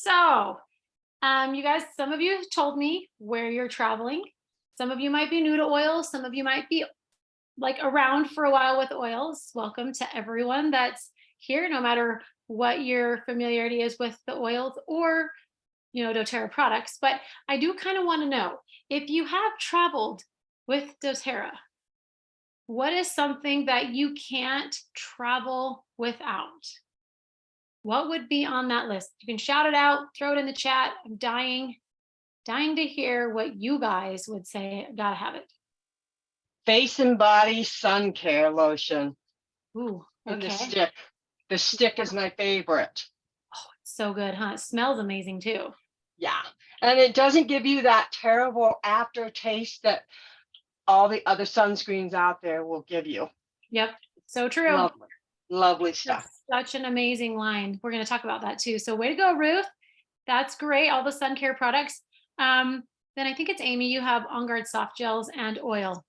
So, you guys, some of you have told me where you're traveling. Some of you might be new to oils. Some of you might be like around for a while with oils. Welcome to everyone that's here, no matter what your familiarity is with the oils or, doTERRA products. But I do kind of want to know if you have traveled with doTERRA, what is something that you can't travel without? What would be on that list? You can shout it out, throw it in the chat. I'm dying to hear what you guys would say. Gotta have it. Face and body sun care lotion. Ooh, And the okay. stick. The stick is my favorite. Oh, it's so good, huh? It smells amazing too. Yeah. And it doesn't give you that terrible aftertaste that all the other sunscreens out there will give you. Yep. So true. Lovely. Lovely stuff. That's such an amazing line. We're going to talk about that too. So way to go, Ruth. That's great. All the sun care products. Then I think it's Amy. You have On Guard soft gels and oil.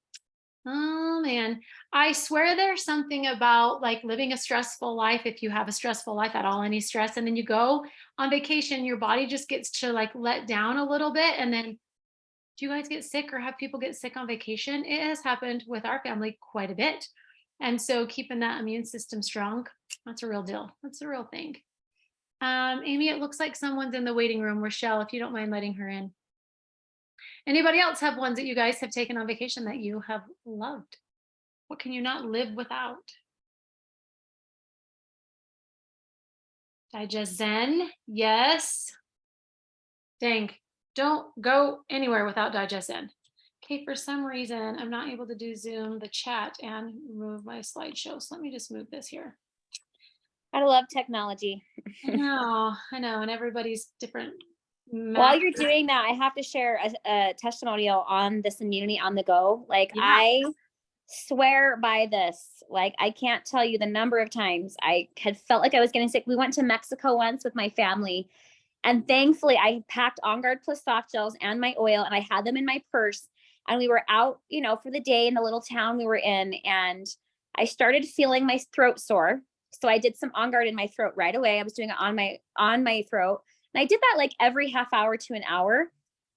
Oh man, I swear there's something about like living a stressful life. If you have a stressful life at all, any stress, and then you go on vacation, your body just gets to like let down a little bit. And then do you guys get sick or have people get sick on vacation? It has happened with our family quite a bit. And so keeping that immune system strong, that's a real deal. That's a real thing. Amy, it looks like someone's in the waiting room. Rochelle, if you don't mind letting her in. Anybody else have ones that you guys have taken on vacation that you have loved? What can you not live without? Digest Zen, yes. Dang, don't go anywhere without Digest Zen. Okay, for some reason, I'm not able to do Zoom, the chat, and move my slideshow. So let me just move this here. I love technology. I know, and everybody's different. While you're doing that, I have to share a testimonial on this immunity on the go. Like, yeah. I swear by this. Like, I can't tell you the number of times I had felt like I was getting sick. We went to Mexico once with my family, and thankfully I packed On Guard Plus soft gels and my oil, and I had them in my purse. And we were out, for the day in the little town we were in, and I started feeling my throat sore. So I did some On Guard in my throat right away. I was doing it on my throat. And I did that like every half hour to an hour.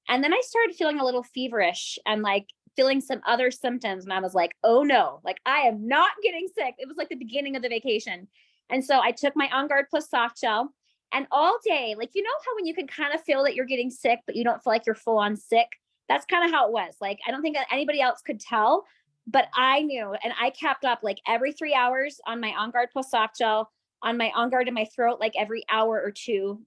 And then I started feeling a little feverish and like feeling some other symptoms. And I was like, oh no, like I am not getting sick. It was like the beginning of the vacation. And so I took my On Guard Plus soft gel, and all day, like, how when you can kind of feel that you're getting sick, but you don't feel like you're full on sick. That's kind of how it was. Like, I don't think that anybody else could tell, but I knew, and I kept up like every 3 hours on my On Guard Plus soft gel, on my On Guard in my throat, like every hour or two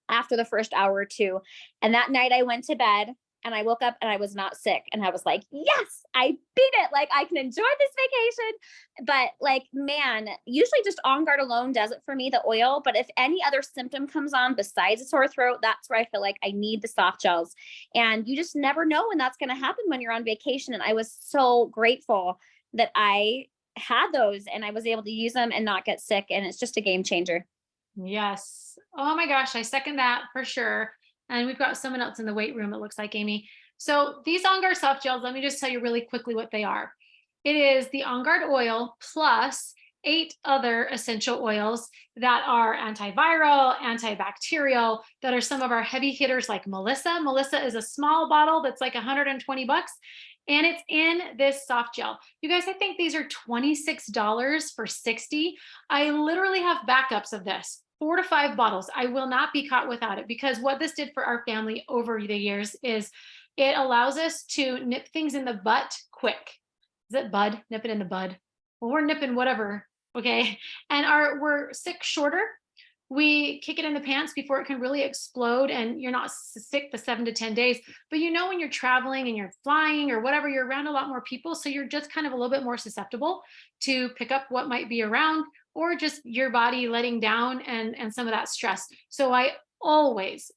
after the first hour or two. And that night I went to bed and I woke up and I was not sick. And I was like, yes, I beat it. Like, I can enjoy this vacation. But like, man, usually just On Guard alone does it for me, the oil. But if any other symptom comes on besides a sore throat, that's where I feel like I need the soft gels. And you just never know when that's going to happen when you're on vacation. And I was so grateful that I had those and I was able to use them and not get sick. And it's just a game changer. Yes. Oh my gosh, I second that for sure. And we've got someone else in the weight room, it looks like, Amy. So these On Guard soft gels, let me just tell you really quickly what they are. It is the On Guard oil plus 8 other essential oils that are antiviral, antibacterial, that are some of our heavy hitters like Melissa. Melissa is a small bottle that's like 120 bucks. And it's in this soft gel. You guys, I think these are $26 for 60. I literally have backups of this. 4 to 5 bottles. I will not be caught without it, because what this did for our family over the years is it allows us to nip things in the butt quick. Is it bud? Nip it in the bud. Well, we're nipping whatever. Okay. And we're sick shorter. We kick it in the pants before it can really explode, and you're not sick the 7 to 10 days. But when you're traveling and you're flying or whatever, you're around a lot more people. So you're just kind of a little bit more susceptible to pick up what might be around, or just your body letting down and some of that stress. So I always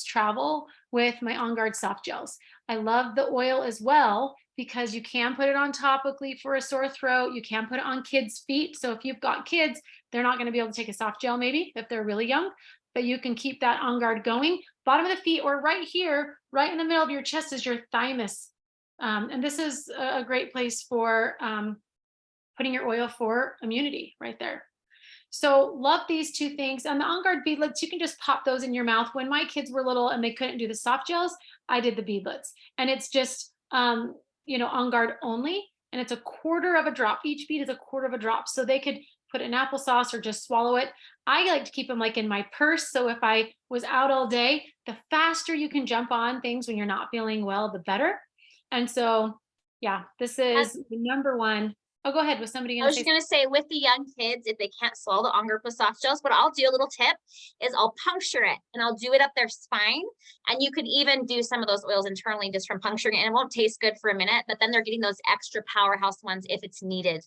travel with my On Guard soft gels. I love the oil as well, because you can put it on topically for a sore throat. You can put it on kids' feet. So if you've got kids, they're not going to be able to take a soft gel maybe if they're really young, but you can keep that On Guard going. Bottom of the feet, or right here, right in the middle of your chest, is your thymus. And this is a great place for putting your oil for immunity right there. So love these two things. And the On Guard beadlets, you can just pop those in your mouth. When my kids were little and they couldn't do the soft gels, I did the beadlets. And it's just On Guard only. And it's a quarter of a drop. Each bead is a quarter of a drop. So they could put it in applesauce or just swallow it. I like to keep them like in my purse. So if I was out all day, the faster you can jump on things when you're not feeling well, the better. And so, yeah, this is the number one. Oh, go ahead. Was somebody I going was to say? just gonna say with the young kids, if they can't swallow the On Guard plus soft gels, what I'll do, a little tip, is I'll puncture it and I'll do it up their spine. And you could even do some of those oils internally just from puncturing it. And it won't taste good for a minute, but then they're getting those extra powerhouse ones if it's needed.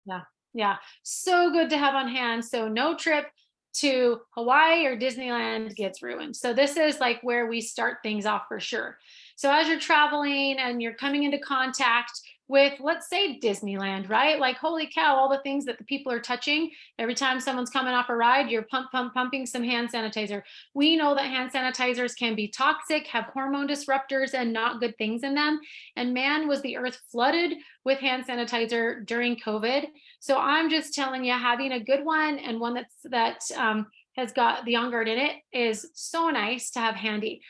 Yeah. Yeah. So good to have on hand. So no trip to Hawaii or Disneyland gets ruined. So this is like where we start things off for sure. So as you're traveling and you're coming into contact with, let's say, Disneyland, right? Like, holy cow, all the things that the people are touching. Every time someone's coming off a ride, you're pumping some hand sanitizer. We know that hand sanitizers can be toxic, have hormone disruptors and not good things in them. And man, was the earth flooded with hand sanitizer during COVID. So I'm just telling you, having a good one and one that has got the On Guard in it is so nice to have handy.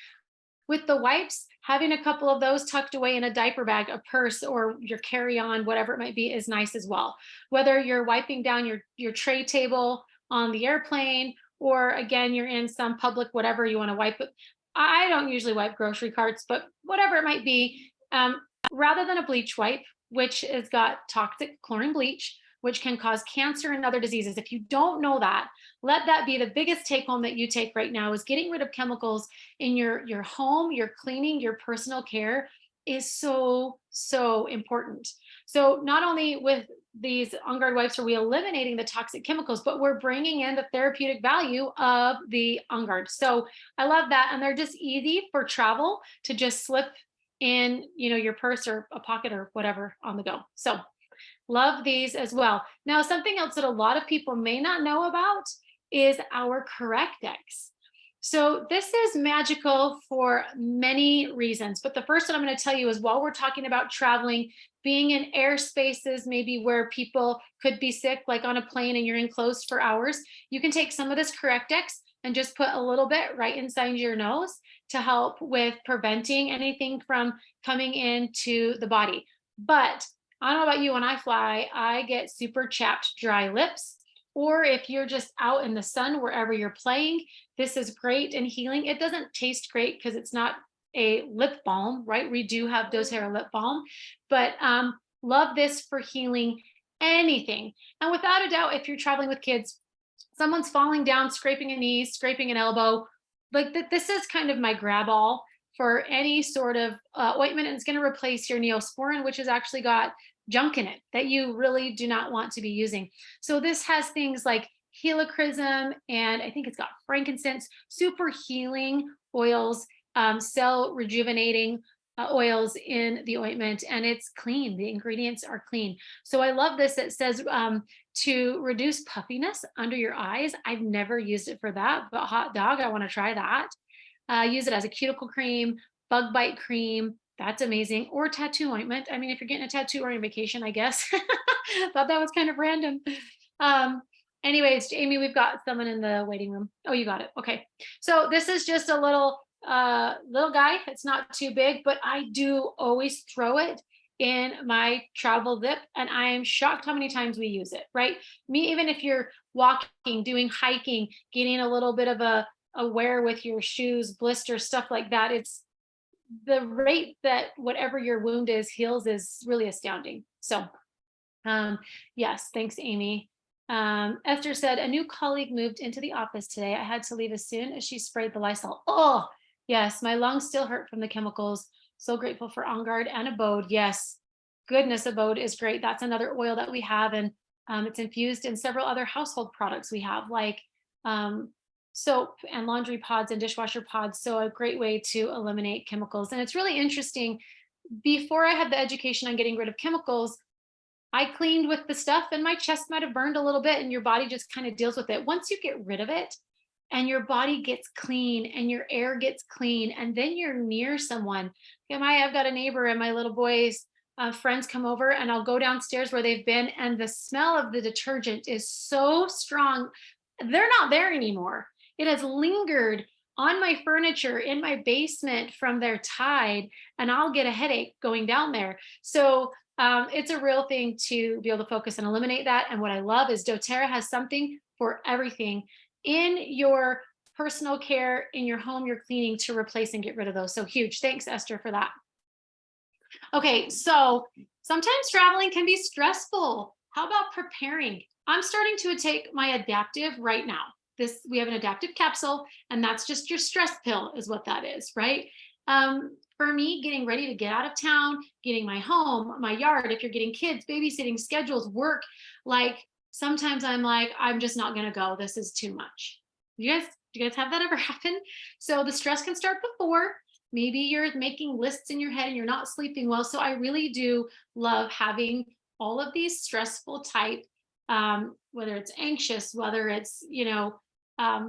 With the wipes, having a couple of those tucked away in a diaper bag, a purse, or your carry-on, whatever it might be, is nice as well. Whether you're wiping down your tray table on the airplane, or again, you're in some public, whatever you want to wipe it. I don't usually wipe grocery carts, but whatever it might be, rather than a bleach wipe, which has got toxic chlorine bleach, which can cause cancer and other diseases. If you don't know that, let that be the biggest take home that you take right now, is getting rid of chemicals in your home, your cleaning, your personal care is so, so important. So not only with these On Guard wipes are we eliminating the toxic chemicals, but we're bringing in the therapeutic value of the On Guard. So I love that. And they're just easy for travel to just slip in, your purse or a pocket or whatever on the go. So love these as well. Now, something else that a lot of people may not know about is our Correctex. So this is magical for many reasons, but the first one I'm going to tell you is, while we're talking about traveling, being in air spaces, maybe where people could be sick, like on a plane and you're enclosed for hours, you can take some of this Correctex and just put a little bit right inside your nose to help with preventing anything from coming into the body. But I don't know about you, when I fly, I get super chapped, dry lips. Or if you're just out in the sun, wherever you're playing, this is great and healing. It doesn't taste great because it's not a lip balm, right? We do have doTERRA lip balm, but love this for healing anything. And without a doubt, if you're traveling with kids, someone's falling down, scraping a knee, scraping an elbow, like this is kind of my grab all for any sort of ointment, and it's going to replace your Neosporin, which has actually got junk in it that you really do not want to be using. So this has things like helichrysum, and I think it's got frankincense, super healing oils, cell rejuvenating oils in the ointment, and it's clean. The ingredients are clean. So I love this. It says to reduce puffiness under your eyes. I've never used it for that, but hot dog, I want to try that. Use it as a cuticle cream, bug bite cream. That's amazing. Or tattoo ointment. I mean, if you're getting a tattoo or on vacation, I guess. Thought that was kind of random. Anyways, Amy, we've got someone in the waiting room. Oh, you got it. Okay. So this is just a little guy. It's not too big, but I do always throw it in my travel zip, and I am shocked how many times we use it, right? Me, even if you're walking, doing hiking, getting a little bit of a wear with your shoes, blister, stuff like that, it's the rate that whatever your wound is heals is really astounding. So yes, thanks, Amy. Esther said, a new colleague moved into the office today. I had to leave as soon as she sprayed the Lysol. Oh, yes, my lungs still hurt from the chemicals. So grateful for On Guard and Abode. Yes, goodness, Abode is great. That's another oil that we have, and it's infused in several other household products we have, like soap and laundry pods and dishwasher pods. So a great way to eliminate chemicals. And it's really interesting. Before I had the education on getting rid of chemicals, I cleaned with the stuff and my chest might have burned a little bit, and your body just kind of deals with it. Once you get rid of it and your body gets clean and your air gets clean, and then you're near someone. I've got a neighbor, and my little boys friends come over and I'll go downstairs where they've been, and the smell of the detergent is so strong. They're not there anymore. It has lingered on my furniture in my basement from their Tide, and I'll get a headache going down there. So it's a real thing to be able to focus and eliminate that. And what I love is doTERRA has something for everything in your personal care, in your home, your cleaning, to replace and get rid of those. So huge. Thanks, Esther, for that. Okay, so sometimes traveling can be stressful. How about preparing? I'm starting to take my adaptive right now. We have an adaptive capsule, and that's just your stress pill is what that is, right? For me, getting ready to get out of town, getting my home, my yard, if you're getting kids, babysitting, schedules, work, like sometimes I'm like, I'm just not going to go. This is too much. Do you guys have that ever happen? So the stress can start before. Maybe you're making lists in your head and you're not sleeping well. So I really do love having all of these stressful type, whether it's anxious, whether it's,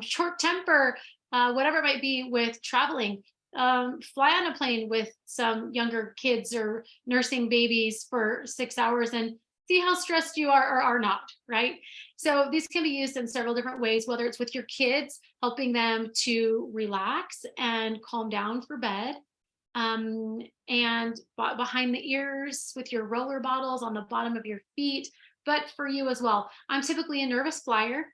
short temper, whatever it might be with traveling. Fly on a plane with some younger kids or nursing babies for 6 hours and see how stressed you are or are not, right? So these can be used in several different ways, whether it's with your kids, helping them to relax and calm down for bed. And behind the ears with your roller bottles on the bottom of your feet, but for you as well. I'm typically a nervous flyer.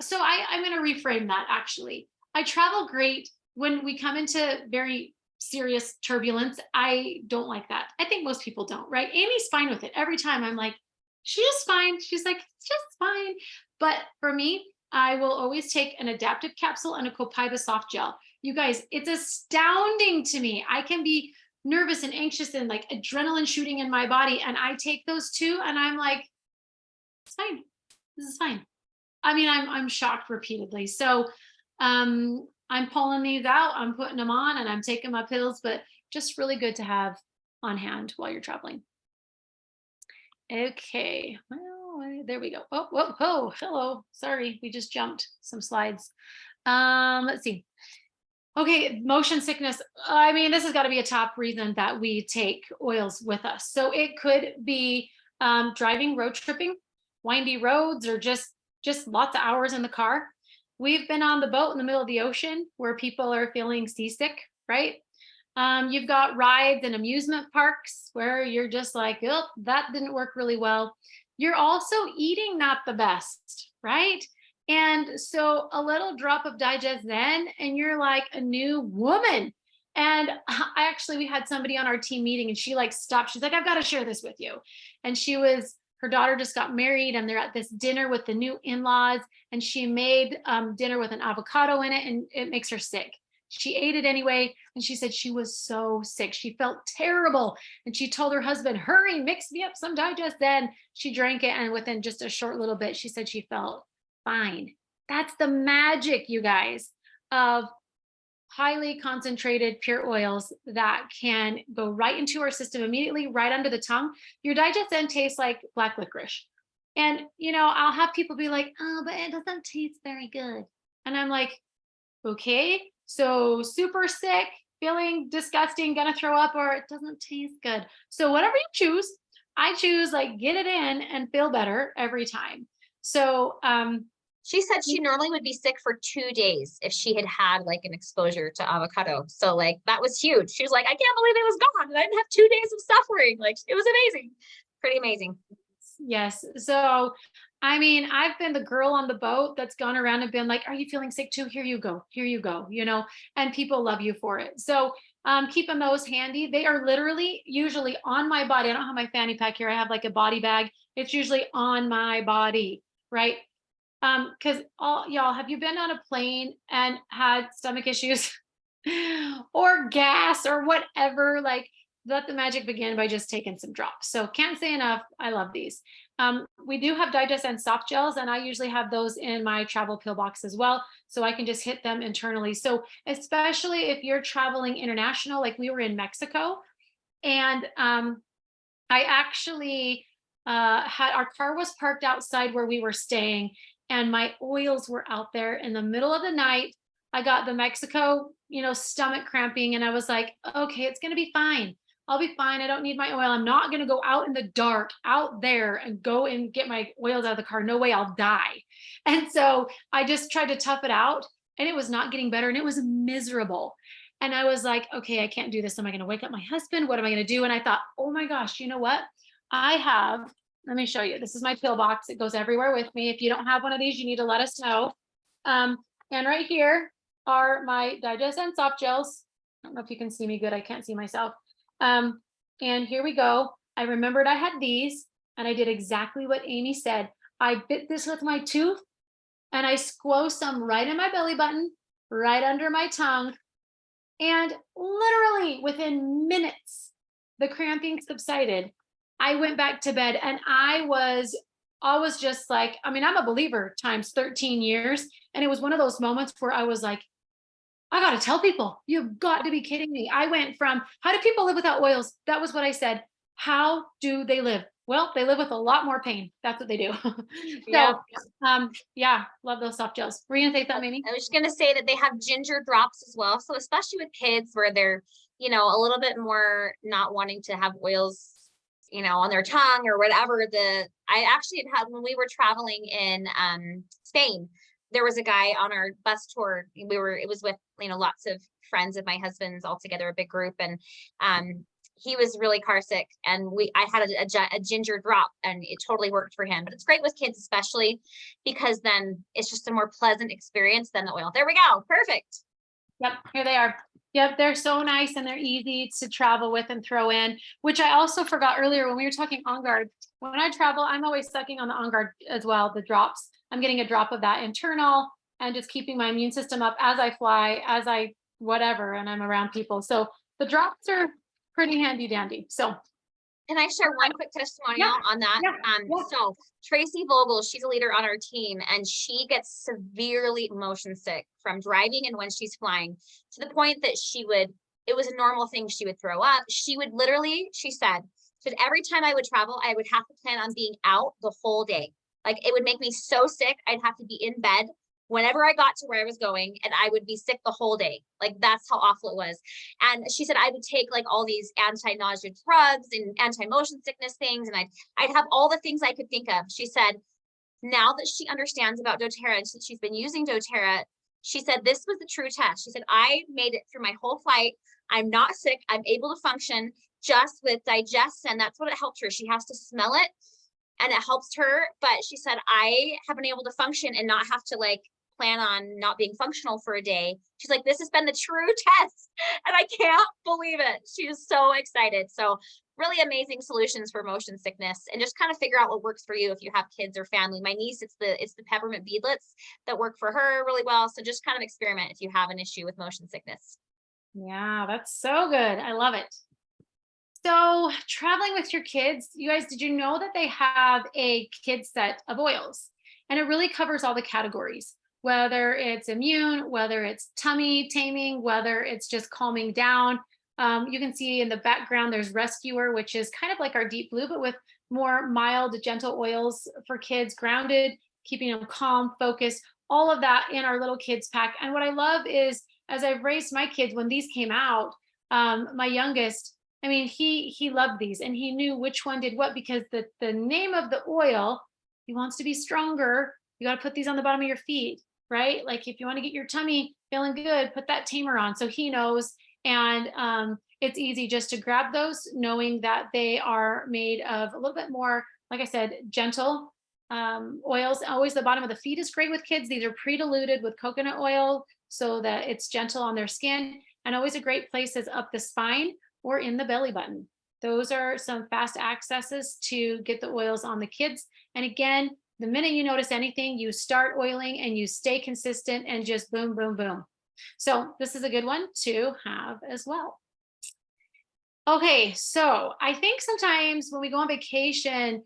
So I'm going to reframe that actually. I travel great when we come into very serious turbulence. I don't like that. I think most people don't, right? Amy's fine with it. Every time I'm like, she's fine. She's like, it's just fine. But for me, I will always take an adaptive capsule and a Copaiba soft gel. You guys, it's astounding to me. I can be nervous and anxious and like adrenaline shooting in my body. And I take those two and I'm like, it's fine. This is fine. I mean, I'm shocked repeatedly. So I'm pulling these out, I'm putting them on, and I'm taking my pills, but just really good to have on hand while you're traveling. Okay, well, there we go. Oh, whoa, whoa, hello. Sorry, we just jumped some slides. Let's see. Okay, motion sickness. I mean, this has got to be a top reason that we take oils with us. So it could be driving, road tripping, windy roads, or just lots of hours in the car. We've been on the boat in the middle of the ocean where people are feeling seasick, right? You've got rides and amusement parks where you're just like, oh, that didn't work really well. You're also eating not the best, right? And so a little drop of Digest Zen and you're like a new woman. And we had somebody on our team meeting and she like stopped. She's like, I've got to share this with you. And her daughter just got married and they're at this dinner with the new in-laws, and she made dinner with an avocado in it, and it makes her sick. She ate it anyway, and she said she was so sick. She felt terrible, and she told her husband, hurry, mix me up some Digest Zen. She drank it, and within just a short little bit, she said she felt fine. That's the magic, you guys, of highly concentrated pure oils that can go right into our system immediately, right under the tongue. Your Digest Zen tastes like black licorice. And, I'll have people be like, oh, but it doesn't taste very good. And I'm like, okay, so super sick, feeling disgusting, gonna throw up, or it doesn't taste good. So whatever you choose, I choose like get it in and feel better every time. So, she said she normally would be sick for 2 days if she had like an exposure to avocado. So like that was huge. She was like, I can't believe it was gone. And I didn't have 2 days of suffering. Like it was amazing. Pretty amazing. Yes. So, I mean, I've been the girl on the boat that's gone around and been like, are you feeling sick too? Here you go. Here you go. And people love you for it. So keeping those handy. They are literally usually on my body. I don't have my fanny pack here. I have like a body bag. It's usually on my body, right? Because y'all, have you been on a plane and had stomach issues or gas or whatever? Like, let the magic begin by just taking some drops. So can't say enough. I love these. We do have Digest and soft gels, and I usually have those in my travel pill box as well, so I can just hit them internally. So especially if you're traveling international, like we were in Mexico, and I actually had our car was parked outside where we were staying, and my oils were out there in the middle of the night. I got the Mexico, stomach cramping, and I was like, okay, it's going to be fine. I'll be fine. I don't need my oil. I'm not going to go out in the dark out there and go and get my oils out of the car. No way, I'll die. And so I just tried to tough it out, and it was not getting better, and it was miserable. And I was like, okay, I can't do this. Am I going to wake up my husband? What am I going to do? And I thought, oh my gosh, you know what? I have, let me show you. This is my pill box. It goes everywhere with me. If you don't have one of these, you need to let us know. And right here are my digest and soft gels. I don't know if you can see me good. I can't see myself. And here we go. I remembered I had these, and I did exactly what Amy said. I bit this with my tooth, and I squoze some right in my belly button, right under my tongue. And literally within minutes, the cramping subsided. I went back to bed, and I was just like, I mean, I'm a believer times 13 years. And it was one of those moments where I was like, I got to tell people, you've got to be kidding me. I went from, how do people live without oils? That was what I said. How do they live? Well, they live with a lot more pain. That's what they do. Yeah. Yeah, love those soft gels. Were you gonna say something, Amy? I was just gonna say that they have ginger drops as well. So especially with kids where they're, a little bit more not wanting to have oils, on their tongue or whatever. I actually had when we were traveling in Spain, there was a guy on our bus tour. It was with, lots of friends of my husband's all together, a big group. And he was really car sick, and I had a ginger drop, and it totally worked for him. But it's great with kids, especially because then it's just a more pleasant experience than the oil. There we go. Perfect. Yep, here they are. Yep, they're so nice, and they're easy to travel with and throw in, which I also forgot earlier when we were talking On Guard. When I travel, I'm always sucking on the On Guard as well, the drops. I'm getting a drop of that internal and just keeping my immune system up as I fly, as I whatever, and I'm around people. So the drops are pretty handy dandy. So can I share one quick testimonial on that? So Tracy Vogel, she's a leader on our team, and she gets severely motion sick from driving and when she's flying, to the point that it was a normal thing. She would throw up. She would literally, she said every time I would travel, I would have to plan on being out the whole day. Like, it would make me so sick. I'd have to be in bed whenever I got to where I was going, and I would be sick the whole day. Like, that's how awful it was. And she said I would take like all these anti-nausea drugs and anti-motion sickness things, and I'd have all the things I could think of. She said now that she understands about doTERRA, and since she's been using doTERRA, she said this was the true test. She said, I made it through my whole flight. I'm not sick. I'm able to function just with digest, and that's what it helped her. She has to smell it, and it helps her. But she said, I have been able to function and not have to like plan on not being functional for a day. She's like, this has been the true test, and I can't believe it. She is so excited. So really amazing solutions for motion sickness, and just kind of figure out what works for you if you have kids or family. My niece, it's the peppermint beadlets that work for her really well. So just kind of experiment if you have an issue with motion sickness. yeah, that's so good. I love it. So traveling with your kids, you guys, did you know that they have a kid set of oils? And it really covers all the categories, whether it's immune, whether it's tummy taming, whether it's just calming down. You can see in the background, there's Rescuer, which is kind of like our deep blue, but with more mild, gentle oils for kids, grounded, keeping them calm, focused, all of that in our little kids pack. And what I love is, as I've raised my kids, when these came out, my youngest, I mean, he loved these, and he knew which one did what, because the name of the oil, he wants to be stronger. You got to put these on the bottom of your feet, right? Like, if you want to get your tummy feeling good, put that tamer on. So he knows. And it's easy just to grab those, knowing that they are made of a little bit more, like I said, gentle oils. Always the bottom of the feet is great with kids. These are pre-diluted with coconut oil so that it's gentle on their skin. And always a great place is up the spine or in the belly button. Those are some fast accesses to get the oils on the kids. And again, the minute you notice anything, you start oiling and you stay consistent, and just boom, boom, boom. So this is a good one to have as well. Okay, so I think sometimes when we go on vacation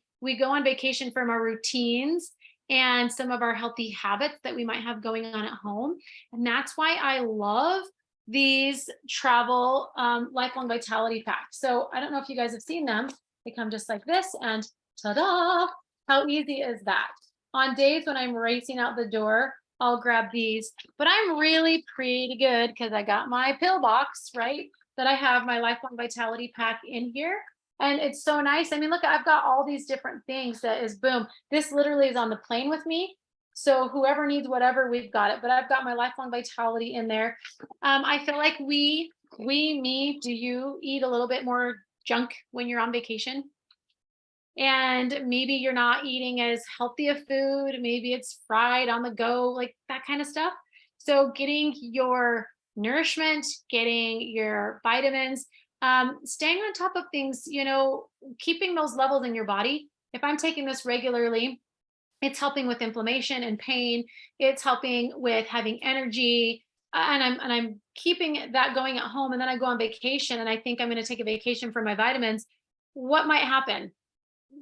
from our routines and some of our healthy habits that we might have going on at home. And that's why I love these travel lifelong vitality packs. So I don't know if you guys have seen them. They come just like this, and ta-da! How easy is that? On days when I'm racing out the door, I'll grab these, but I'm really pretty good because I got my pill box, right? that I have my Lifelong Vitality pack in here. And it's so nice. I mean, look, I've got all these different things that is boom. This literally is on the plane with me. So whoever needs whatever, we've got it. But I've got my Lifelong Vitality in there. I feel like me, do you eat a little bit more junk when you're on vacation? And maybe you're not eating as healthy of food. Maybe it's fried on the go, like that kind of stuff. So getting your nourishment, getting your vitamins, staying on top of things, keeping those levels in your body. If I'm taking this regularly, it's helping with inflammation and pain. It's helping with having energy. And I'm keeping that going at home. And then I go on vacation and I think I'm going to take a vacation for my vitamins. What might happen?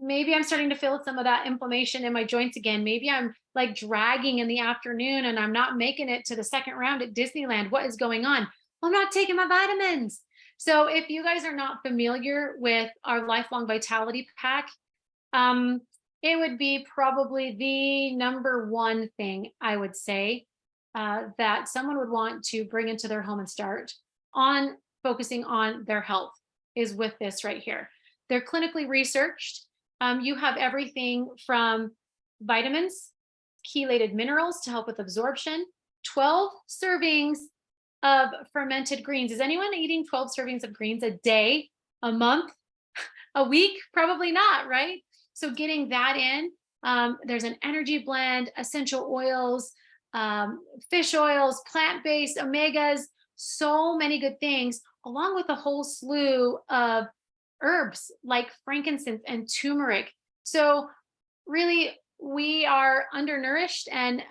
Maybe I'm starting to feel some of that inflammation in my joints again. Maybe I'm like dragging in the afternoon and I'm not making it to the second round at Disneyland. What is going on? I'm not taking my vitamins. So if you guys are not familiar with our Lifelong Vitality pack, it would be probably the number one thing I would say that someone would want to bring into their home and start on focusing on their health is with this right here. They're clinically researched. You have everything from vitamins, chelated minerals to help with absorption, 12 servings of fermented greens. Is anyone eating 12 servings of greens a day, a month, a week? Probably not, right? So getting that in, there's an energy blend, essential oils, fish oils, plant-based omegas, so many good things, along with a whole slew of herbs like frankincense and turmeric. So really, we are undernourished and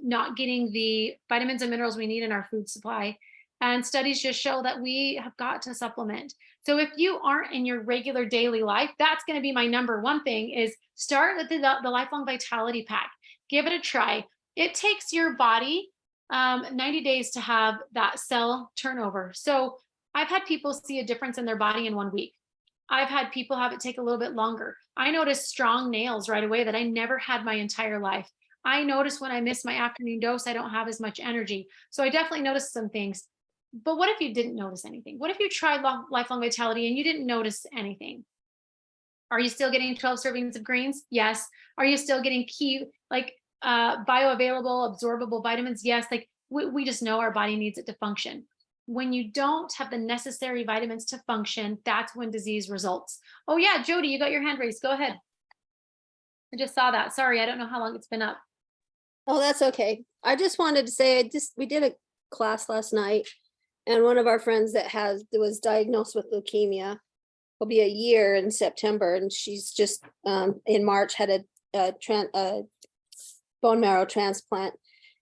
not getting the vitamins and minerals we need in our food supply. And studies just show that we have got to supplement. So if you aren't in your regular daily life, that's going to be my number one thing is start with the Lifelong Vitality pack. Give it a try. It takes your body 90 days to have that cell turnover. So I've had people see a difference in their body in 1 week. I've had people have it take a little bit longer. I noticed strong nails right away that I never had my entire life. I noticed when I miss my afternoon dose, I don't have as much energy. So I definitely noticed some things. But what if you didn't notice anything? What if you tried Lifelong Vitality and you didn't notice anything? Are you still getting 12 servings of greens? Yes. Are you still getting key, like bioavailable, absorbable vitamins? Yes. Like we just know our body needs it to function. When you don't have the necessary vitamins to function, that's when disease results. Oh yeah, Jody, you got your hand raised. Go ahead. I just saw that. Sorry, I don't know how long it's been up. Oh, that's okay. I just wanted to say, we did a class last night, and one of our friends that was diagnosed with leukemia will be a year in September, and she's just in March had a bone marrow transplant,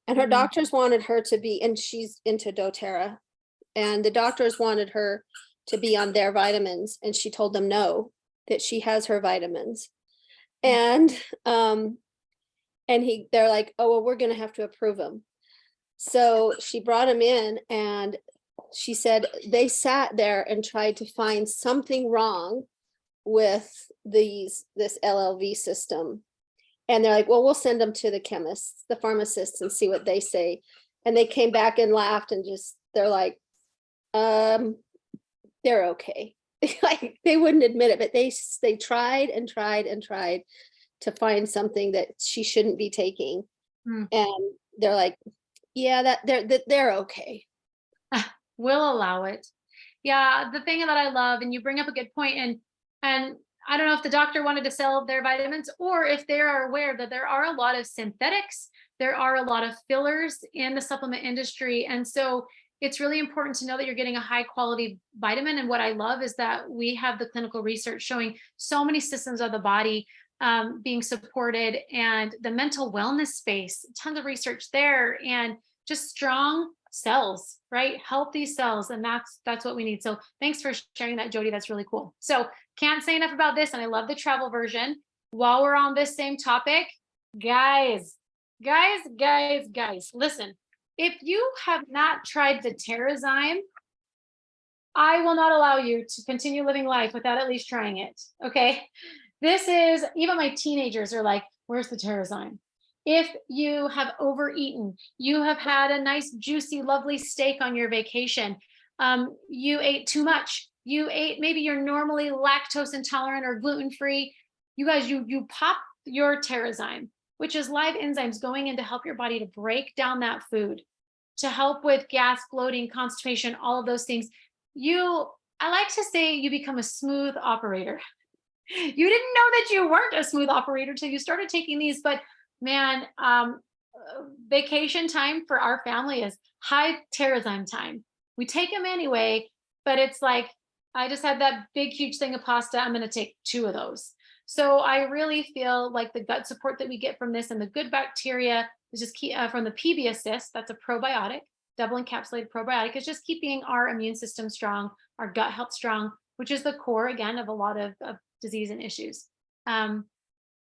and her doctors wanted her to be, and she's into doTERRA, and the doctors wanted her to be on their vitamins, and she told them no, that she has her vitamins. And they're like, oh, well, we're going to have to approve them. So she brought him in, and she said they sat there and tried to find something wrong with this LLV system. And they're like, well, we'll send them to the chemists, the pharmacists, and see what they say. And they came back and laughed and they're like, they're okay. Like they wouldn't admit it, but they tried and tried and tried to find something that she shouldn't be taking. And they're like, yeah, they're okay. We'll allow it. Yeah, the thing that I love, and you bring up a good point, and I don't know if the doctor wanted to sell their vitamins or if they are aware that there are a lot of synthetics, there are a lot of fillers in the supplement industry. And so it's really important to know that you're getting a high quality vitamin. And what I love is that we have the clinical research showing so many systems of the body being supported, and the mental wellness space, tons of research there, and just strong cells, right? Healthy cells. And that's what we need. So thanks for sharing that, Jody. That's really cool. So can't say enough about this. And I love the travel version. While we're on this same topic, guys, listen, if you have not tried the Terrazyme, I will not allow you to continue living life without at least trying it. Okay. This is, even my teenagers are like, where's the Terrazyme? If you have overeaten, you have had a nice, juicy, lovely steak on your vacation, You ate too much. You ate, maybe you're normally lactose intolerant or gluten-free. You guys, you pop your Terrazyme, which is live enzymes going in to help your body to break down that food, to help with gas, bloating, constipation, all of those things. I like to say you become a smooth operator. You didn't know that you weren't a smooth operator till you started taking these, but man, vacation time for our family is high Terrazyme time. We take them anyway, but it's like, I just had that big, huge thing of pasta. I'm going to take 2 of those. So I really feel like the gut support that we get from this and the good bacteria is just from the PB Assist. That's a probiotic, double encapsulated probiotic. Is just keeping our immune system strong, our gut health strong, which is the core again of a lot of disease and issues.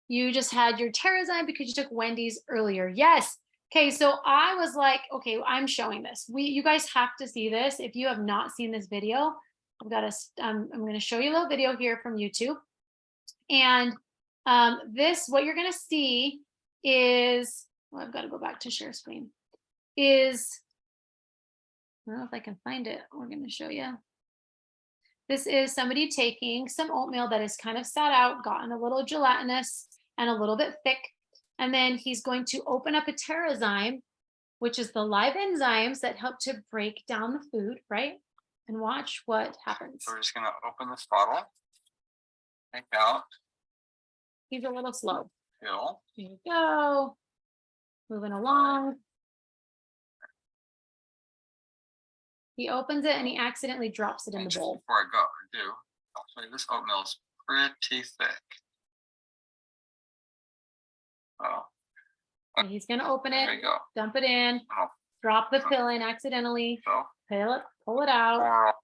You just had your Terrazyme because you took Wendy's earlier. Yes. Okay. So I was like, okay, I'm showing this. You guys have to see this. If you have not seen this video, I'm going to show you a little video here from YouTube. And what you're going to see is, well, I've got to go back to share screen, I don't know if I can find it. We're going to show you. This is somebody taking some oatmeal that is kind of sat out, gotten a little gelatinous and a little bit thick. And then he's going to open up a Terrazyme, which is the live enzymes that help to break down the food, right? And watch what happens. So we're just going to open this bottle, take out, He's a little slow. fill. Here you go. Moving along. He opens it and he accidentally drops it in And the just bowl. before I do, I'll show you this oatmeal is pretty thick. Oh, And he's going to open it, there you go. dump it in, Oh, drop the pill in accidentally, so pull it out.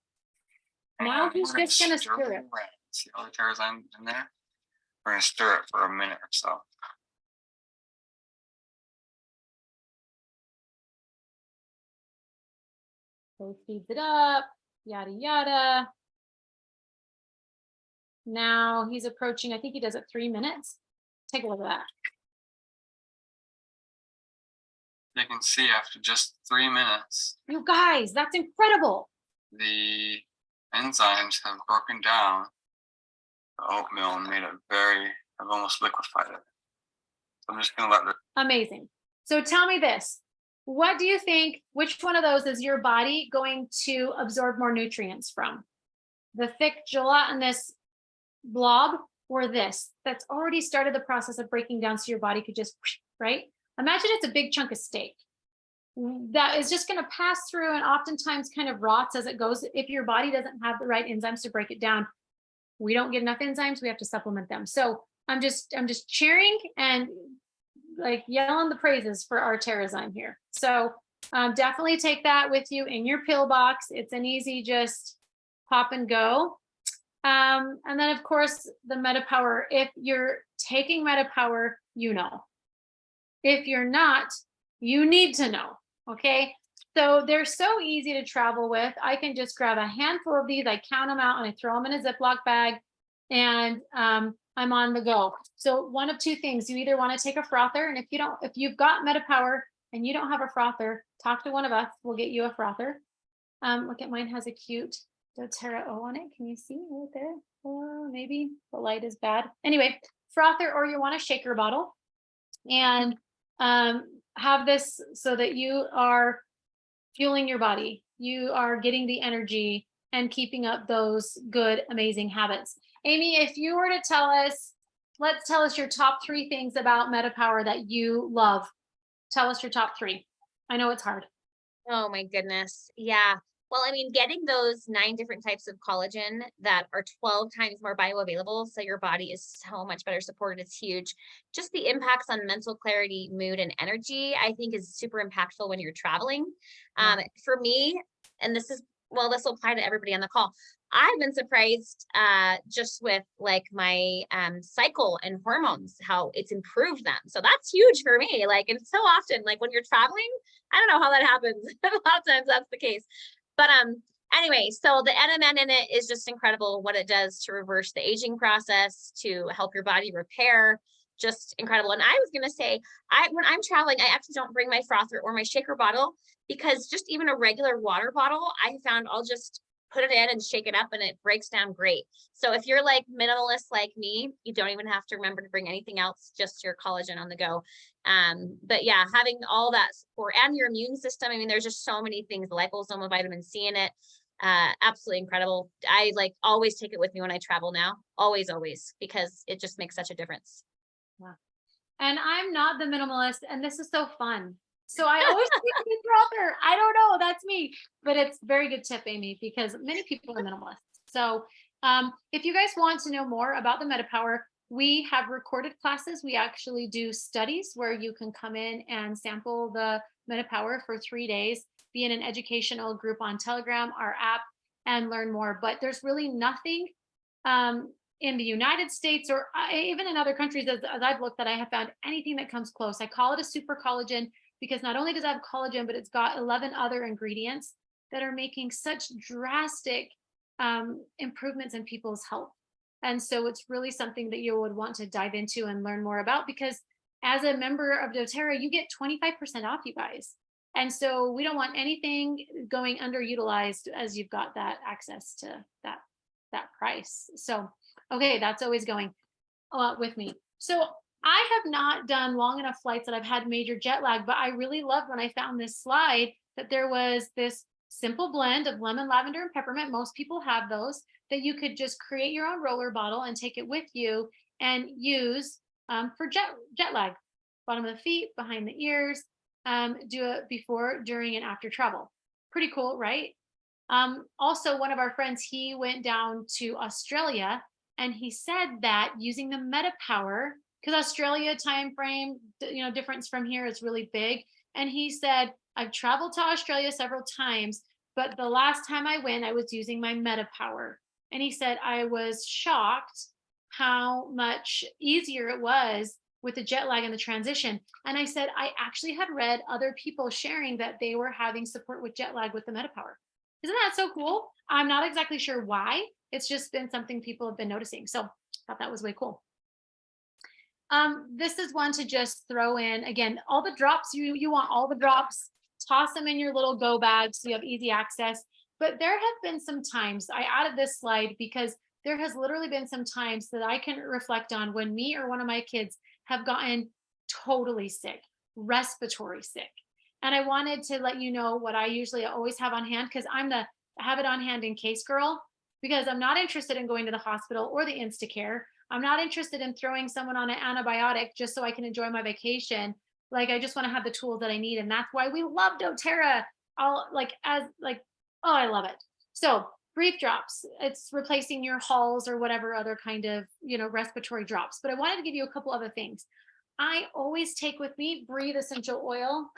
Now and he's we're just gonna stir it. around. See all the Terrazyme in there? We're gonna stir it for a minute or so. So he feeds it up, yada, yada. Now he's approaching, I think he does it 3 minutes. Take a look at that. You can see after just 3 minutes, You guys, that's incredible. the enzymes have broken down the oatmeal and made it have almost liquefied it. So I'm just gonna let it. Amazing. So tell me this. What do you think, which one of those is your body going to absorb more nutrients from? The thick gelatinous blob or this that's already started the process of breaking down so your body could just, right? Imagine it's a big chunk of steak that is just going to pass through and oftentimes kind of rots as it goes. If your body doesn't have the right enzymes to break it down, we don't get enough enzymes, we have to supplement them. So I'm just cheering and like yelling the praises for our Terrazyme here. So definitely take that with you in your pill box. It's an easy just pop and go. And then of course the MetaPower. If you're taking MetaPower, you know. If you're not, you need to know. Okay. So they're so easy to travel with. I can just grab a handful of these. I count them out and I throw them in a Ziploc bag and I'm on the go. So one of two things, you either want to take a frother, and if you've got MetaPower and you don't have a frother, talk to one of us. We'll get you a frother. Look at mine has a cute doTERRA O on it. Can you see right there? Maybe the light is bad. Anyway, frother, or you want a shaker bottle and have this so that you are fueling your body. You are getting the energy and keeping up those good, amazing habits. Amy, if you were to tell us your top 3 things about MetaPower that you love. Tell us your top 3. I know it's hard. Oh my goodness. Yeah. Well, I mean, getting those 9 different types of collagen that are 12 times more bioavailable, so your body is so much better supported, is huge. Just the impacts on mental clarity, mood, and energy, I think is super impactful when you're traveling. For me, and this will apply to everybody on the call. I've been surprised just with like my cycle and hormones, how it's improved them. So that's huge for me. Like, and so often, like when you're traveling, I don't know how that happens. A lot of times that's the case. But anyway, so the NMN in it is just incredible what it does to reverse the aging process, to help your body repair, just incredible. And I was gonna say, when I'm traveling, I actually don't bring my frother or my shaker bottle, because just even a regular water bottle, I found I'll just put it in and shake it up and it breaks down great. So if you're like minimalist like me, you don't even have to remember to bring anything else, just your collagen on the go. But yeah, having all that support and your immune system, I mean, there's just so many things, liposome, vitamin C in it. Absolutely incredible. I like always take it with me when I travel now, always, because it just makes such a difference. Yeah. And I'm not the minimalist, and this is so fun. So I always think it's brother. I don't know, that's me, but it's very good tip, Amy, because many people are minimalists. So if you guys want to know more about the MetaPower, we have recorded classes. We actually do studies where you can come in and sample the MetaPower for 3 days, be in an educational group on Telegram, our app, and learn more. But there's really nothing in the United States or even in other countries, as I've looked, that I have found anything that comes close. I call it a super collagen because not only does it have collagen, but it's got 11 other ingredients that are making such drastic improvements in people's health. And so it's really something that you would want to dive into and learn more about, because as a member of doTERRA, you get 25% off, you guys. And so we don't want anything going underutilized, as you've got that access to that price. So, okay, that's always going with me. So I have not done long enough flights that I've had major jet lag, but I really loved when I found this slide that there was this simple blend of lemon, lavender, and peppermint. Most people have those, that you could just create your own roller bottle and take it with you and use for jet lag. Bottom of the feet, behind the ears, do it before, during, and after travel. Pretty cool, right? Also, one of our friends, he went down to Australia, and he said that using the MetaPower, because Australia time frame, difference from here is really big. And he said, I've traveled to Australia several times, but the last time I went, I was using my MetaPower. And he said, I was shocked how much easier it was with the jet lag and the transition. And I said, I actually had read other people sharing that they were having support with jet lag with the MetaPower. Isn't that so cool? I'm not exactly sure why. It's just been something people have been noticing. So I thought that was way cool. This is one to just throw in. Again, all the drops, you want all the drops, toss them in your little go bag so you have easy access. But there have been some times, I added this slide because there has literally been some times that I can reflect on when me or one of my kids have gotten totally sick, respiratory sick. And I wanted to let you know what I usually always have on hand, because I'm the have it on hand in case girl, because I'm not interested in going to the hospital or the Instacare. I'm not interested in throwing someone on an antibiotic just so I can enjoy my vacation. Like, I just want to have the tools that I need. And that's why we love doTERRA. Oh, I love it. So breathe drops, it's replacing your Halls or whatever other kind of, respiratory drops. But I wanted to give you a couple other things. I always take with me Breathe essential oil.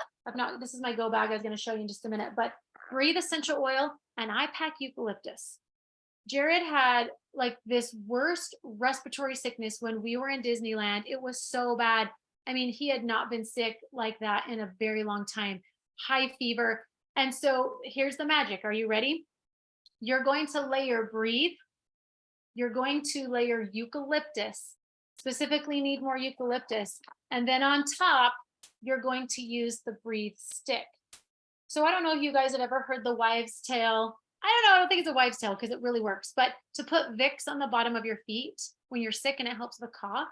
This is my go bag I was going to show you in just a minute, but Breathe essential oil, and I pack eucalyptus. Jared had like this worst respiratory sickness when we were in Disneyland. It was so bad. I mean, he had not been sick like that in a very long time. High fever. And so here's the magic. Are you ready? You're going to layer Breathe. You're going to layer eucalyptus. Specifically need more eucalyptus. And then on top, you're going to use the Breathe stick. So I don't know if you guys have ever heard the wives' tale. I don't think it's a wives' tale because it really works, but to put Vicks on the bottom of your feet when you're sick and it helps the cough.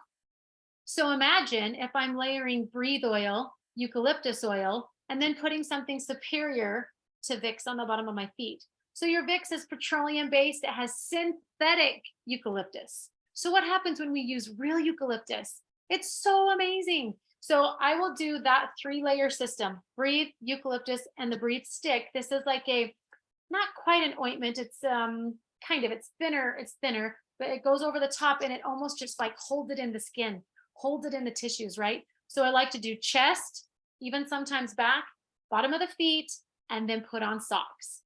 So imagine if I'm layering Breathe oil, eucalyptus oil, and then putting something superior to Vicks on the bottom of my feet. So your Vicks is petroleum based. It has synthetic eucalyptus. So what happens when we use real eucalyptus? It's so amazing. So I will do that 3-layer system: Breathe, eucalyptus, and the Breathe stick. This is like not quite an ointment. It's it's thinner, but it goes over the top and it almost just like holds it in the skin, holds it in the tissues, right? So I like to do chest, even sometimes back, bottom of the feet, and then put on socks.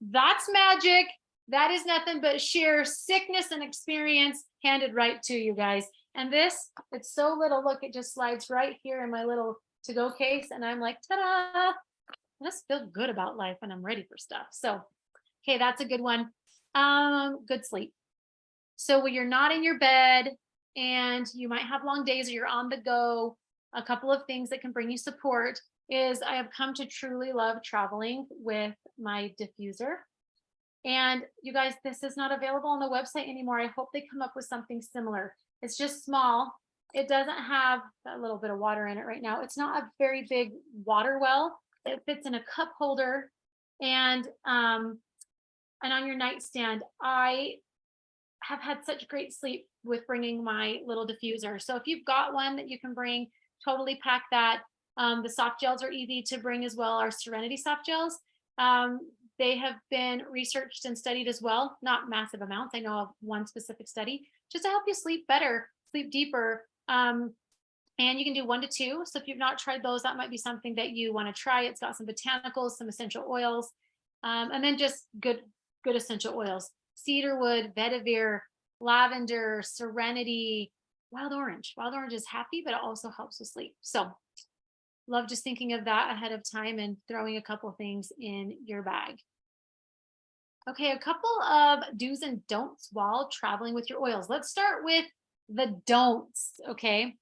That's magic. That is nothing but sheer sickness and experience handed right to you guys. And this, it's so little. Look, it just slides right here in my little to-go case. And I'm like, ta-da. I just feel good about life when I'm ready for stuff. So, okay, that's a good one. Good sleep. So when you're not in your bed and you might have long days or you're on the go, a couple of things that can bring you support is I have come to truly love traveling with my diffuser. And you guys, this is not available on the website anymore. I hope they come up with something similar. It's just small. It doesn't have a little bit of water in it right now. It's not a very big water well. It fits in a cup holder and on your nightstand. I have had such great sleep with bringing my little diffuser. So if you've got one that you can bring, totally pack that. The soft gels are easy to bring as well. Our Serenity soft gels. They have been researched and studied as well, not massive amounts. I know of one specific study just to help you sleep better, sleep deeper. And you can do 1 to 2. So if you've not tried those, that might be something that you want to try. It's got some botanicals, some essential oils, and then just good essential oils. Cedarwood, vetiver, lavender, serenity, wild orange. Wild orange is happy, but it also helps with sleep. So love just thinking of that ahead of time and throwing a couple things in your bag. Okay, a couple of do's and don'ts while traveling with your oils. Let's start with the don'ts, okay?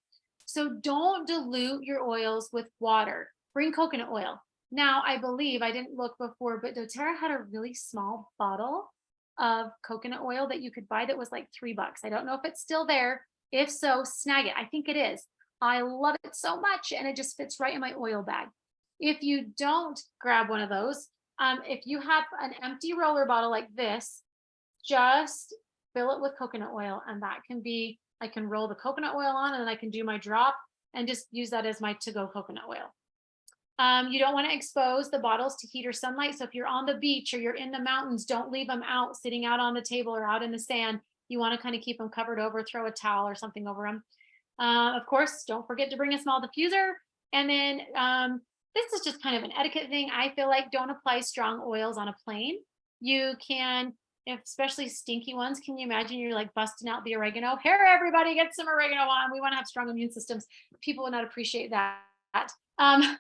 So don't dilute your oils with water. Bring coconut oil. Now, I believe, I didn't look before, but doTERRA had a really small bottle of coconut oil that you could buy that was like $3. I don't know if it's still there. If so, snag it. I think it is. I love it so much and it just fits right in my oil bag. If you don't grab one of those, if you have an empty roller bottle like this, just fill it with coconut oil, and that can be, I can roll the coconut oil on and then I can do my drop and just use that as my to-go coconut oil. You don't want to expose the bottles to heat or sunlight. So if you're on the beach or you're in the mountains, don't leave them out, sitting out on the table or out in the sand. You want to kind of keep them covered over, throw a towel or something over them. Of course, don't forget to bring a small diffuser. And then this is just kind of an etiquette thing. I feel like don't apply strong oils on a plane. You can, especially stinky ones. Can you imagine you're like busting out the oregano? Here, everybody, get some oregano on. We want to have strong immune systems. People would not appreciate that. I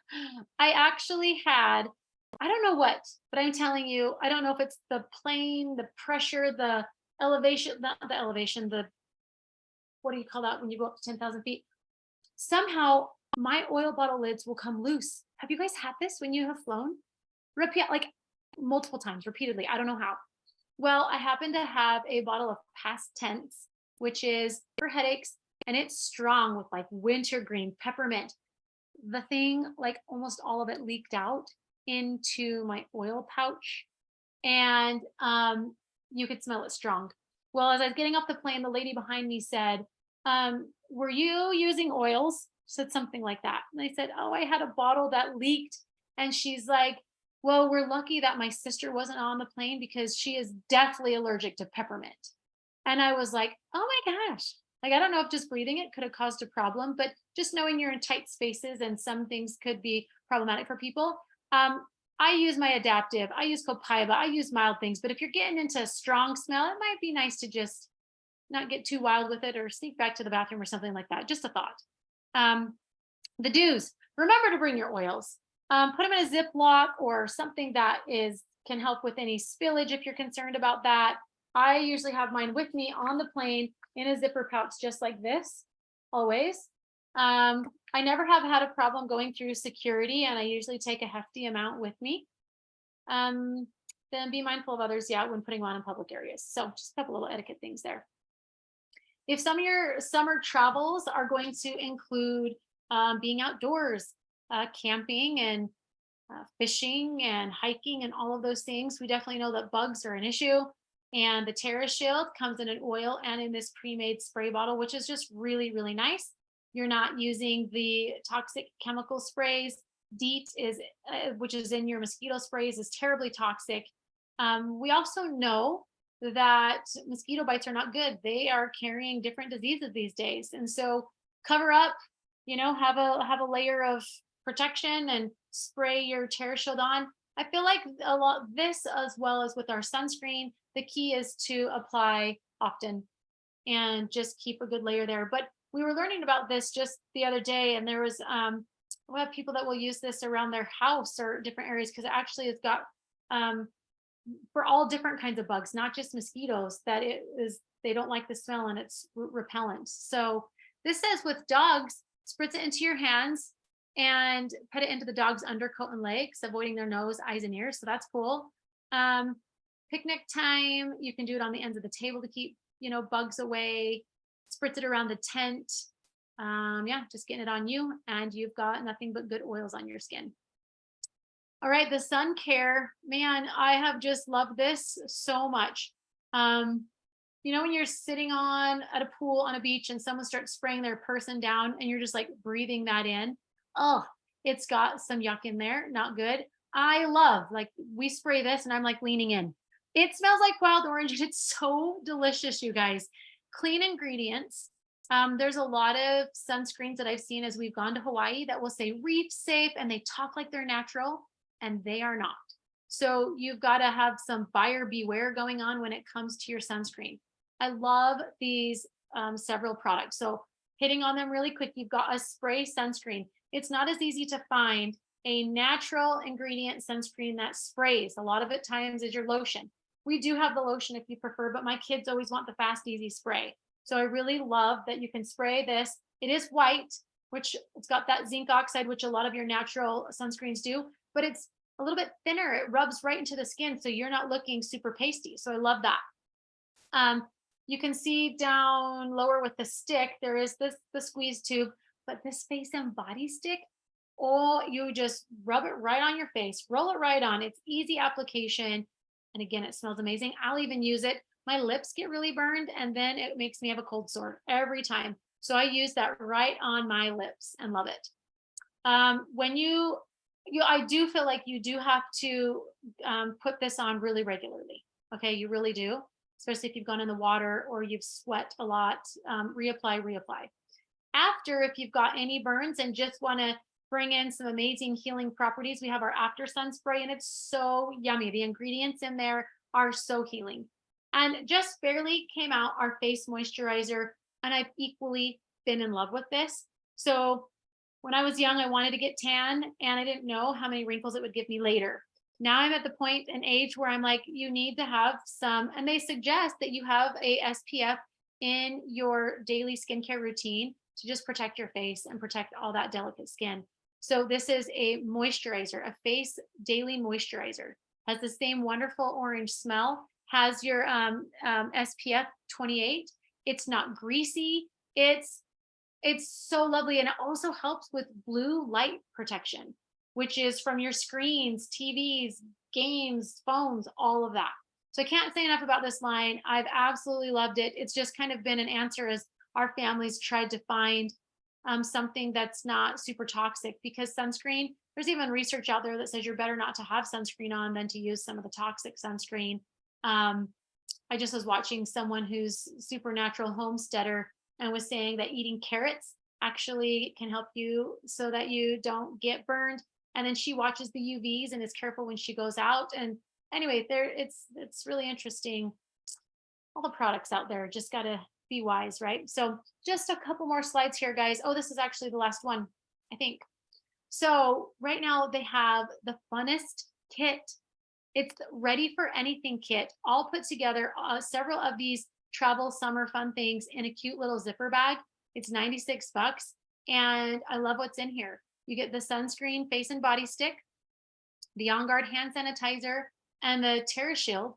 actually had, I don't know what, but I'm telling you, I don't know if it's the plane, the pressure, the elevation, the elevation, the, what do you call that when you go up to 10,000 feet? Somehow my oil bottle lids will come loose. Have you guys had this when you have flown? Repeat, like multiple times, repeatedly. I don't know how. Well, I happen to have a bottle of past tense, which is for headaches, and it's strong with like wintergreen, peppermint. The thing, like almost all of it leaked out into my oil pouch, and you could smell it strong. Well, as I was getting off the plane, the lady behind me said, were you using oils? Said something like that. And I said, oh, I had a bottle that leaked. And she's like, well, we're lucky that my sister wasn't on the plane because she is deathly allergic to peppermint. And I was like, oh my gosh. Like, I don't know if just breathing it could have caused a problem, but just knowing you're in tight spaces and some things could be problematic for people. I use my adaptive, I use copaiba, I use mild things, but if you're getting into a strong smell, it might be nice to just not get too wild with it or sneak back to the bathroom or something like that. Just a thought. The do's, remember to bring your oils. Put them in a Ziploc or something that can help with any spillage if you're concerned about that. I usually have mine with me on the plane in a zipper pouch just like this, always. I never have had a problem going through security, and I usually take a hefty amount with me. Then be mindful of others, when putting them on in public areas. So just a couple little etiquette things there. If some of your summer travels are going to include being outdoors, camping and fishing and hiking and all of those things, we definitely know that bugs are an issue. And the Terra Shield comes in an oil and in this pre-made spray bottle, which is just really, really nice. You're not using the toxic chemical sprays. DEET is, which is in your mosquito sprays, is terribly toxic. We also know that mosquito bites are not good. They are carrying different diseases these days. And so cover up, have a layer of protection and spray your Terra Shield on. I feel like a lot this, as well as with our sunscreen, the key is to apply often and just keep a good layer there. But we were learning about this just the other day, and there was we have people that will use this around their house or different areas because it actually has got for all different kinds of bugs, not just mosquitoes, that they don't like the smell and it's repellent. So this says with dogs, spritz it into your hands and put it into the dog's undercoat and legs, avoiding their nose, eyes, and ears. So that's cool. Picnic time, you can do it on the ends of the table to keep, bugs away. Spritz it around the tent. Yeah, just getting it on you, and you've got nothing but good oils on your skin. All right, the sun care, man, I have just loved this so much. When you're sitting at a pool on a beach and someone starts spraying their person down and you're just like breathing that in. Oh, it's got some yuck in there, not good. I love, like, we spray this and I'm like leaning in. It smells like wild orange and it's so delicious, you guys. Clean ingredients. There's a lot of sunscreens that I've seen as we've gone to Hawaii that will say reef safe and they talk like they're natural, and they are not. So you've got to have some buyer beware going on when it comes to your sunscreen. I love these several products. So hitting on them really quick, you've got a spray sunscreen. It's not as easy to find a natural ingredient sunscreen that sprays. A lot of it times is your lotion. We do have the lotion if you prefer, but my kids always want the fast, easy spray. So I really love that you can spray this. It is white, which it's got that zinc oxide, which a lot of your natural sunscreens do, but it's a little bit thinner. It rubs right into the skin, so you're not looking super pasty. So I love that. You can see down lower with the stick, there is the squeeze tube, but this face and body stick, you just rub it right on your face, roll it right on. It's easy application. And again, it smells amazing. I'll even use it. My lips get really burned and then it makes me have a cold sore every time. So I use that right on my lips and love it. When I do feel like you do have to put this on really regularly. Okay, you really do, especially if you've gone in the water or you've sweat a lot. Reapply. After, if you've got any burns and just want to bring in some amazing healing properties, we have our after sun spray and it's so yummy. The ingredients in there are so healing. And just barely came out our face moisturizer, and I've equally been in love with this. So when I was young, I wanted to get tan and I didn't know how many wrinkles it would give me later. Now I'm at the point and age where I'm like, you need to have some, and they suggest that you have a SPF in your daily skincare routine to just protect your face and protect all that delicate skin. So this is a moisturizer, a face daily moisturizer. Has the same wonderful orange smell, has your SPF 28. It's not greasy. It's so lovely. And it also helps with blue light protection, which is from your screens, TVs, games, phones, all of that. So I can't say enough about this line. I've absolutely loved it. It's just kind of been an answer as our families tried to find something that's not super toxic, because sunscreen, there's even research out there that says you're better not to have sunscreen on than to use some of the toxic sunscreen. I just was watching someone who's supernatural homesteader and was saying that eating carrots actually can help you so that you don't get burned. And then she watches the UVs and is careful when she goes out. And anyway, it's really interesting. All the products out there, just got to be wise, right? So just a couple more slides here, guys. Oh, this is actually the last one, I think. So right now they have the funnest kit. It's ready for anything kit, all put together, several of these travel summer fun things in a cute little zipper bag. It's $96. And I love what's in here. You get the sunscreen face and body stick, the On Guard hand sanitizer, and the Terra Shield.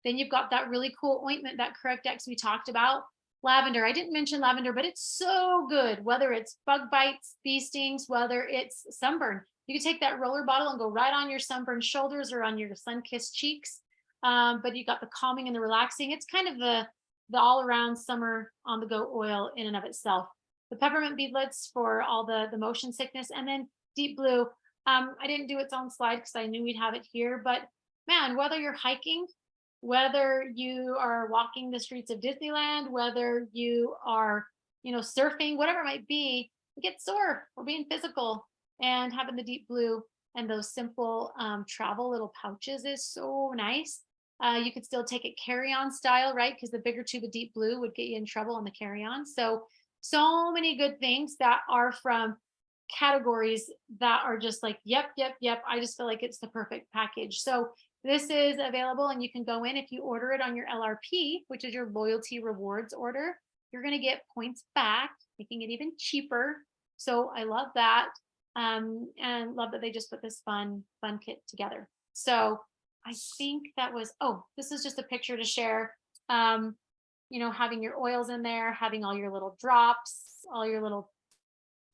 Then you've got that really cool ointment, that Correct-X we talked about. Lavender, I didn't mention lavender, but it's so good, whether it's bug bites, bee stings, whether it's sunburn. You can take that roller bottle and go right on your sunburned shoulders or on your sun-kissed cheeks. But you got the calming and the relaxing. It's kind of the all-around summer on the go oil in and of itself. The peppermint beadlets for all the motion sickness, and then deep blue. I didn't do its own slide because I knew we'd have it here, but man, whether you're hiking, whether you are walking the streets of Disneyland, whether you are, surfing, whatever it might be, you get sore or being physical, and having the deep blue and those simple travel little pouches is so nice. You could still take it carry-on style, right? Because the bigger tube of deep blue would get you in trouble on the carry-on. So many good things that are from categories that are just like, yep. I just feel like it's the perfect package. So This is available and you can go in if you order it on your LRP, which is your loyalty rewards order. You're going to get points back, making it even cheaper. So I love that. And love that they just put this fun kit together. So I think that was, oh, this is just a picture to share. You know, having your oils in there, having all your little drops, all your little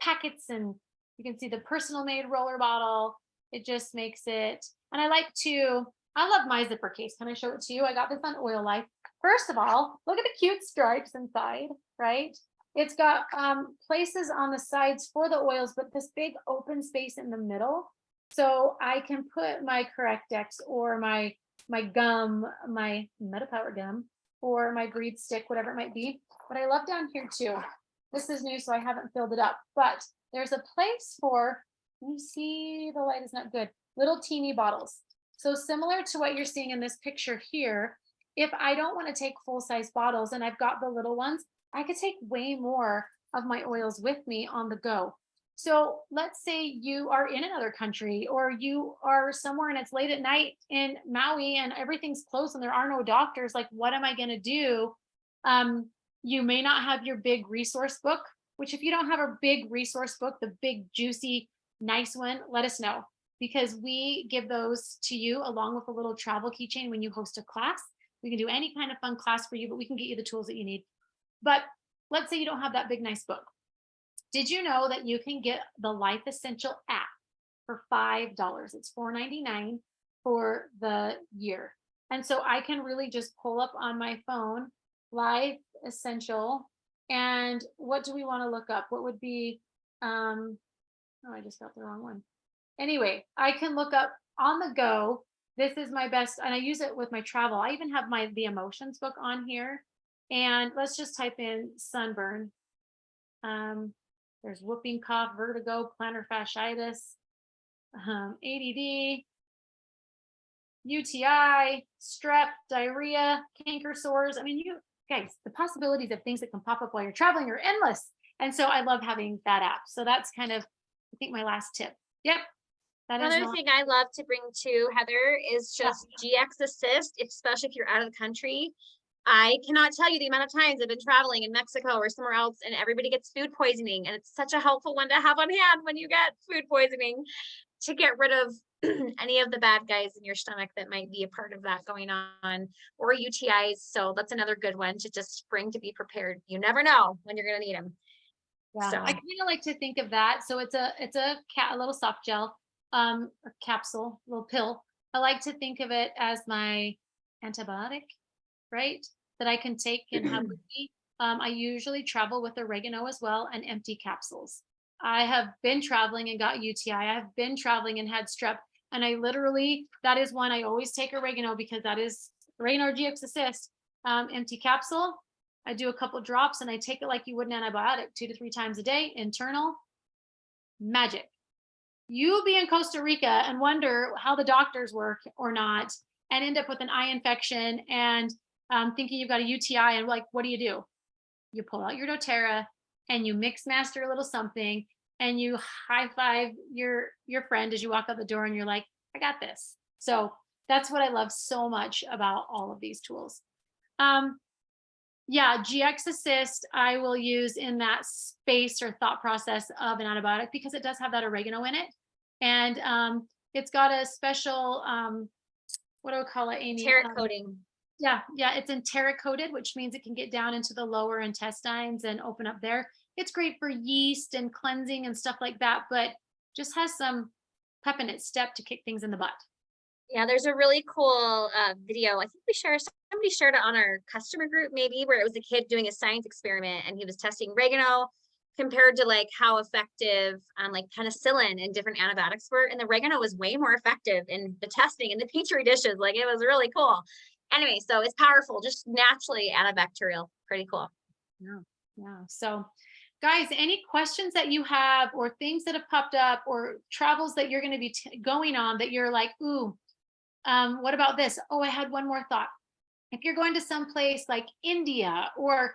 packets, and you can see the personal made roller bottle. It just makes it, and I love my zipper case. Can I show it to you? I got this on Oil Life. First of all, look at the cute stripes inside, right? It's got places on the sides for the oils, but this big open space in the middle. So I can put my Correctex or my gum, my Metapower gum, or my Breathe stick, whatever it might be. But I love down here too. This is new, so I haven't filled it up, but there's a place for, you see the light is not good, little teeny bottles. So similar to what you're seeing in this picture here, if I don't want to take full-size bottles and I've got the little ones, I could take way more of my oils with me on the go. So let's say you are in another country or you are somewhere and it's late at night in Maui and everything's closed and there are no doctors. Like, what am I going to do? You may not have your big resource book, which if you don't have a big resource book, the big, juicy, nice one, let us know, because we give those to you along with a little travel keychain when you host a class. We can do any kind of fun class for you, but we can get you the tools that you need. But let's say you don't have that big, nice book. Did you know that you can get the Life Essential app for $5? It's $4.99 for the year. And so I can really just pull up on my phone, Life Essential. And what do we want to look up? What would be, oh, I just got the wrong one. Anyway, I can look up on the go. This is my best, and I use it with my travel. I even have the emotions book on here. And let's just type in sunburn. There's whooping cough, vertigo, plantar fasciitis, ADD, UTI, strep, diarrhea, canker sores. I mean, you guys, the possibilities of things that can pop up while you're traveling are endless. And so I love having that app. So that's kind of, I think, my last tip. Yep. Another thing I love to bring to Heather is just GX Assist, especially if you're out of the country. I cannot tell you the amount of times I've been traveling in Mexico or somewhere else and everybody gets food poisoning. And it's such a helpful one to have on hand when you get food poisoning to get rid of any of the bad guys in your stomach that might be a part of that going on, or UTIs. So that's another good one to just bring to be prepared. You never know when you're going to need them. Yeah, so I kind of like to think of that. So it's a little soft gel, a capsule, little pill. I like to think of it as my antibiotic, right? That I can take and have with me. I usually travel with oregano as well and empty capsules. I have been traveling and got UTI. I have been traveling and had strep. And I literally, that is one I always take oregano, because that is oregano or GX Assist, empty capsule. I do a couple drops and I take it like you would an antibiotic 2 to 3 times a day, internal. Magic. You'll be in Costa Rica and wonder how the doctors work or not, and end up with an eye infection and thinking you've got a UTI, and like, what do? You pull out your doTERRA and you mix master a little something and you high five your friend as you walk out the door and you're like, I got this. So that's what I love so much about all of these tools. Yeah, GX Assist I will use in that space or thought process of an antibiotic, because it does have that oregano in it. And it's got a special, what do I call it, Amy? Enteric coating. Yeah, it's enteric coated, which means it can get down into the lower intestines and open up there. It's great for yeast and cleansing and stuff like that, but just has some pep in its step to kick things in the butt. Yeah, there's a really cool video. I think somebody shared it on our customer group, maybe, where it was a kid doing a science experiment and he was testing oregano compared to like how effective like penicillin and different antibiotics were. And the oregano was way more effective in the testing and the petri dishes. Like, it was really cool. Anyway, so it's powerful, just naturally antibacterial. Pretty cool. Yeah. So guys, any questions that you have or things that have popped up or travels that you're going to be going on that you're like, ooh, what about this? Oh, I had one more thought. If you're going to some place like India or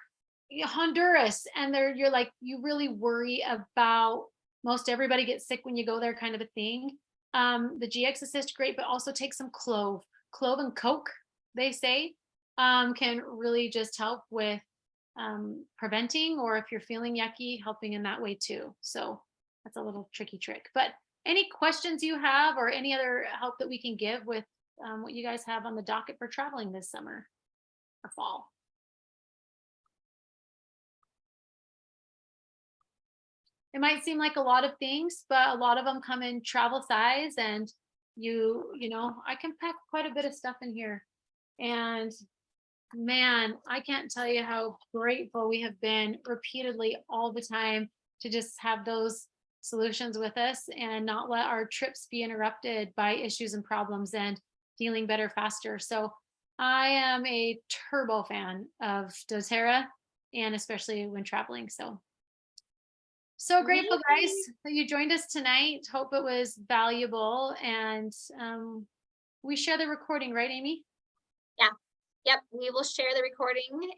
Honduras, and you're like, you really worry about most everybody gets sick when you go there kind of a thing. The GX Assist, great, but also take some clove. clove and coke, they say, can really just help with preventing, or if you're feeling yucky, helping in that way too. So that's a little tricky trick. But any questions you have or any other help that we can give with what you guys have on the docket for traveling this summer or fall? It might seem like a lot of things, but a lot of them come in travel size, and you know, I can pack quite a bit of stuff in here. And man, I can't tell you how grateful we have been repeatedly all the time to just have those solutions with us and not let our trips be interrupted by issues and problems, and feeling better faster. So I am a turbo fan of doTERRA, and especially when traveling. So grateful, guys, that you joined us tonight. Hope it was valuable. And we share the recording, right, Amy? Yeah. Yep. We will share the recording and